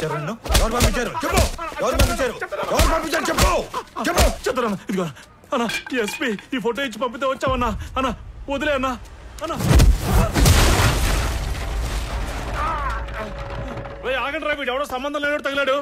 పంపించారు నన్ను? ఎవరు పంపించారు చెప్పు. ఎవరు పంపించారు? ఎవరు పంపించారు చెప్పు. చెప్పు. చెప్తారన్నా. ఇదిగో అన్నా ఎస్పీ ఈ ఫోటో ఇచ్చి పంపితే వచ్చావన్నా. అన్నా వదిలే అన్నా. అన్నా ఆగండి రా, వీడు ఎవడో సంబంధం లేనోడు తగిలాడు.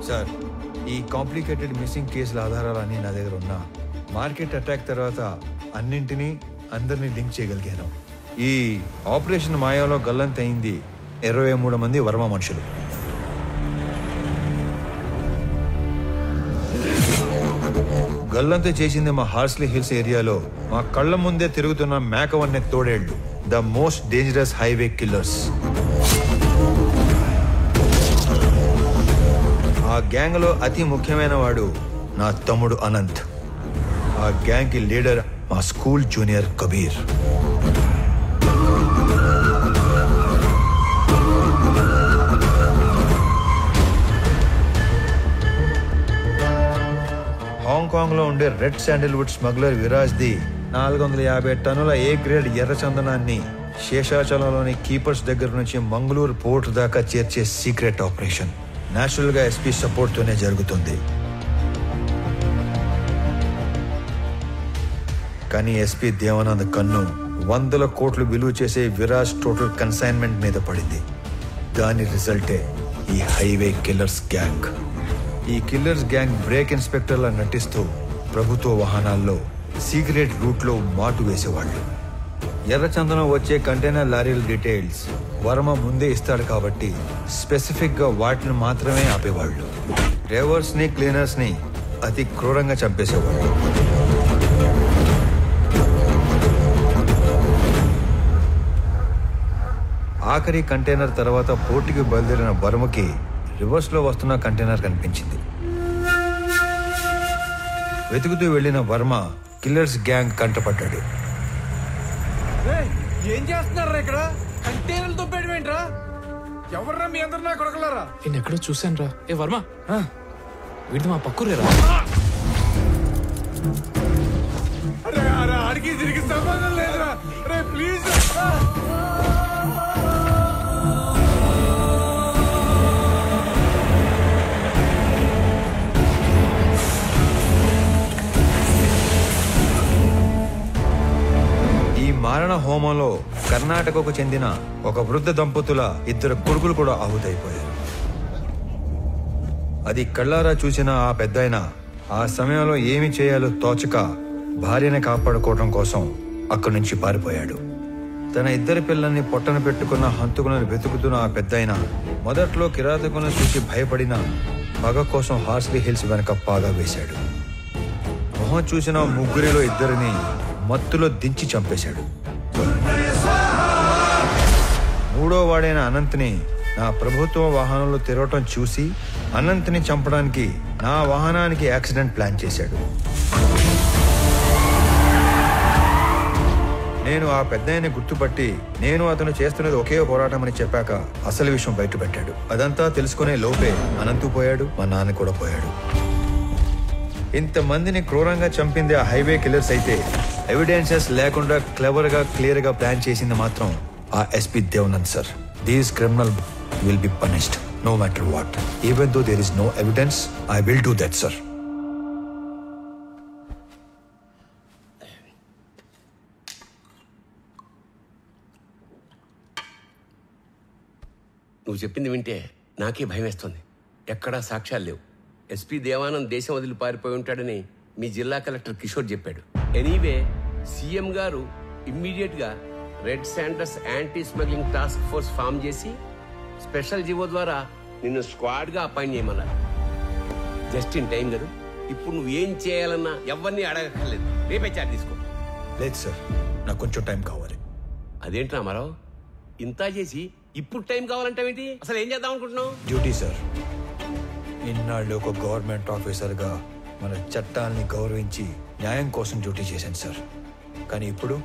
సార్, ఈ కాంప్లికేటెడ్ మిస్సింగ్ కేసుల ఆధారాలన్నీ నా దగ్గర ఉన్నా మార్కెట్ అటాక్ తర్వాత అన్నింటినీ అందరినీ లింక్ చేయగలిగాను. ఈ ఆపరేషన్ మాయాలో గల్లంతయింది 23 మంది వర్మ మనుషులు. గల్లంతు చేసింది మా హార్స్లీ హిల్స్ ఏరియాలో మా కళ్ళ ముందే తిరుగుతున్న మేకవన్నె తోడేళ్లు, the most dangerous highway killers. ఆ గ్యాంగ్ లో అతి ముఖ్యమైన వాడు నా తమ్ముడు అనంత్. ఆ గ్యాంగ్ కి లీడర్ మా స్కూల్ జూనియర్ కబీర్. హాంకాంగ్ లో ఉండే red Sandalwood smuggler Viraj the 450 టన్నుల ఏ గ్రేడ్ ఎర్ర చందనాన్ని శేషాచలంలోని కీపర్స్ దగ్గర నుంచి మంగళూరు పోర్ట్ దాకా చేర్చే సీక్రెట్ ఆపరేషన్ నేచురల్ గా ఎస్పీ సపోర్ట్ తోనే జరుగుతుంది. కానీ ఎస్పీ దేవానంద్ కన్ను 100 కోట్లు విలువ చేసే విరాజ్ టోటల్ కన్సైన్మెంట్ మీద పడింది. దాని రిజల్టే ఈ హైవే కిల్లర్స్ గ్యాంగ్. ఈ కిల్లర్స్ గ్యాంగ్ బ్రేక్ ఇన్స్పెక్టర్లా నటిస్తూ ప్రభుత్వ వాహనాల్లో సీక్రెట్ రూట్ లో మాటు వేసేవాళ్ళు. ఎర్రచందనం వచ్చే కంటైనర్ లారీల డీటెయిల్స్ వర్మ ముందే ఇస్తాడు కాబట్టి స్పెసిఫిక్ గా వాటిని మాత్రమే ఆపేవాళ్ళు. డ్రైవర్స్ ని క్లీనర్స్ ని అతి క్రూరంగా చంపేసేవాళ్ళు. ఆఖరి కంటైనర్ తర్వాత పోర్టుకి బయలుదేరిన వర్మకి రివర్స్ లో వస్తున్న కంటైనర్ కనిపించింది. వెతుకుతూ వెళ్లిన వర్మ కిల్లర్స్ గ్యాంగ్ కంటపడ్డాడు. ఏం చేస్తున్నారా ఇక్కడ? కంటైనర్లు దొబ్బేయడమేంట్రా? ఎవర్రా మీ అందరు నా కొడకలారా? నేను ఎక్కడో చూశాను రా. ఏ వర్మ, వీడిది మా పక్కురేరా? అరే అరే అడిగి తిరిగి సంబంధం లేదురా. అరే ప్లీజ్ మారణ హోమంలో కర్ణాటకకు చెందిన ఒక వృద్ధ దంపతుల 2 కొడుకులు కూడా ఆహుతైపోయారు. అది కళ్ళారా చూసిన ఆ పెద్దాయన ఆ సమయంలో ఏమి చేయాలో తోచక భార్యని కాపాడుకోవడం కోసం అక్కడి నుంచి పారిపోయాడు. తన 2 పిల్లల్ని పొట్టన పెట్టుకున్న హంతకులను వెతుకుతున్న ఆ పెద్దాయన మొదట్లో కిరాతకులను చూసి భయపడిన పగ కోసం హార్స్లీ హిల్స్ వెనక పాగా వేశాడు. మొహం చూసిన 3 2 మత్తులో దించి చంపేశాడు. 3వ వాడైన అనంత్ని నా ప్రభుత్వ వాహనంలో తిరగటం చూసి అనంత్ని చంపడానికి నా వాహనానికి యాక్సిడెంట్ ప్లాన్ చేశాడు. నేను ఆ పెద్దాయన్ని గుర్తుపట్టి నేను అతను చేస్తున్నది ఒకే పోరాటం అని చెప్పాక అసలు విషయం బయటపెట్టాడు. అదంతా తెలుసుకునే లోపే అనంతు పోయాడు, మా నాన్న కూడా పోయాడు. ఇంతమందిని క్రూరంగా చంపింది ఆ హైవే కిల్లర్స్ అయితే ఎవిడెన్సెస్ లేకుండా క్లియర్ గా ప్లాన్ చేసింది మాత్రం ఆ SP Devanand sir. These criminal you will be punished, no matter what. Even though there is no evidence, I will do that, sir. నువ్వు చెప్పింది వింటే నాకే భయం వేస్తుంది. ఎక్కడా సాక్ష్యాలు లేవు. ఎస్పీ దేవానంద్ దేశం వదిలి పారిపోయి ఉంటాడని మీ జిల్లా కలెక్టర్ కిషోర్ చెప్పాడు. ఎనీవే సీఎం గారు ఇమ్మీడియట్గా red sanders anti smuggling task force form చేసి స్పెషల్ జీవో ద్వారా నిన్ను స్క్వాడ్గా అపాయింట్ చేయమన్నారు. జస్ట్ ఇన్ టైం కదా. ఇప్పుడు నువ్వు ఏం చేయాలన్నా ఎవరిని అడగక్కర్లేదు. రేపే చార్జ్ తీసుకో. లేదు సార్, నాకు కొంచెం టైం కావాలి. అదేంటి రామారావు, ఇంత చేసి ఇప్పుడు టైం కావాలంటావేంటి? అసలు ఏం చేద్దాం అనుకుంటున్నావు? Duty sir. ఇన్నాళ్ళు ఒక గవర్నమెంట్ ఆఫీసర్గా మన చట్టాలని గౌరవించి న్యాయం కోసం డ్యూటీ చేశాను సార్. కానీ ఇప్పుడు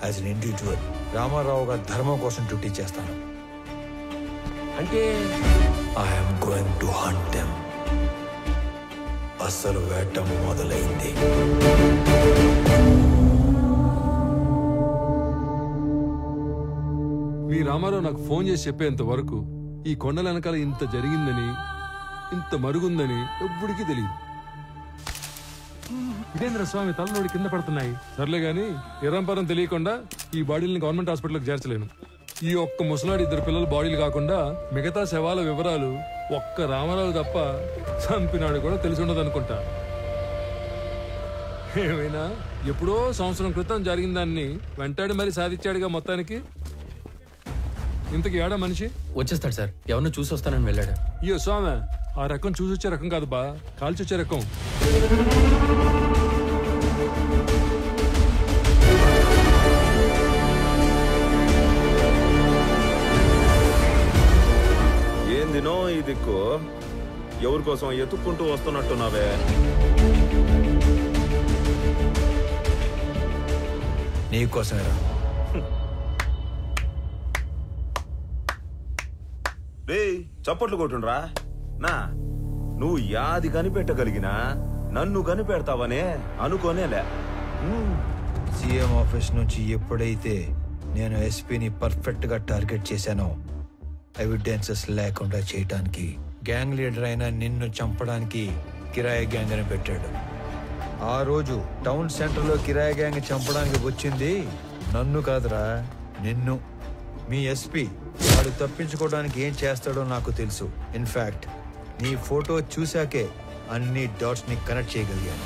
యాజ్ అన్ ఇండివిజువల్ రామారావు గారి ధర్మం కోసం డ్యూటీ చేస్తాను. అంటే I'm going to hunt them. అసలు వేట మొదలైంది. మీ రామారావు నాకు ఫోన్ చేసి చెప్పేంత వరకు ఈ కొండల వెనకాల ఇంత జరిగిందని, ఇంత మరుగుందని ఎవ్వడికి తెలియదు. ఇదేంద్ర స్వామి తలనోడి కింద పడుతున్నాయి. సర్లే గాని ఇరంపరం తెలియకుండా ఈ బాడీలని గవర్నమెంట్ హాస్పిటల్కి చేర్చలేను. ఈ ఒక్క ముసలాడి 2 పిల్లల బాడీలు కాకుండా మిగతా శవాల వివరాలు ఒక్క రామారావు తప్ప చంపినాడు కూడా తెలిసి ఉండదు అనుకుంటా. ఏమైనా ఎప్పుడో సంవత్సరం క్రితం జరిగిన దాన్ని వెంటాడి మరీ సాధించాడుగా మొత్తానికి. ఇంతకి ఏడా మనిషి వచ్చేస్తాడు సార్. ఎవరినో చూసి వస్తానని వెళ్ళాడు. అయ్యో స్వామి, ఆ రకం చూసొచ్చే రకం కాదు బా, కాల్చొచ్చే రకం. ఏందినో ఈ దిక్కు, ఎవరి కోసం ఎత్తుక్కుంటూ వస్తున్నట్టున్నావే? నీకోసమేరా. చప్పట్లు కొట్టుండ్రా. నా నువ్వు యాది కనిపెట్టగలిగినా నన్ను కనిపెడతావనే అనుకోనేలే. సీఎం ఆఫీస్ నుంచి ఎప్పుడైతే నేను ఎస్పీని పర్ఫెక్ట్ గా టార్గెట్ చేశానో, ఎవిడెన్సెస్ లేకుండా చేయటానికి గ్యాంగ్ లీడర్ అయిన నిన్ను చంపడానికి కిరాయి గ్యాంగ్ అని పెట్టాడు. ఆ రోజు టౌన్ సెంటర్ లో కిరాయి గ్యాంగ్ చంపడానికి వచ్చింది నన్ను కాదురా, నిన్ను. మీ ఎస్పీ వాడు తప్పించుకోవడానికి ఏం చేస్తాడో నాకు తెలుసు. ఇన్ఫాక్ట్ నీ ఫోటో చూశాకే అన్ని డాట్స్ ని కనెక్ట్ చేయగలిగాను.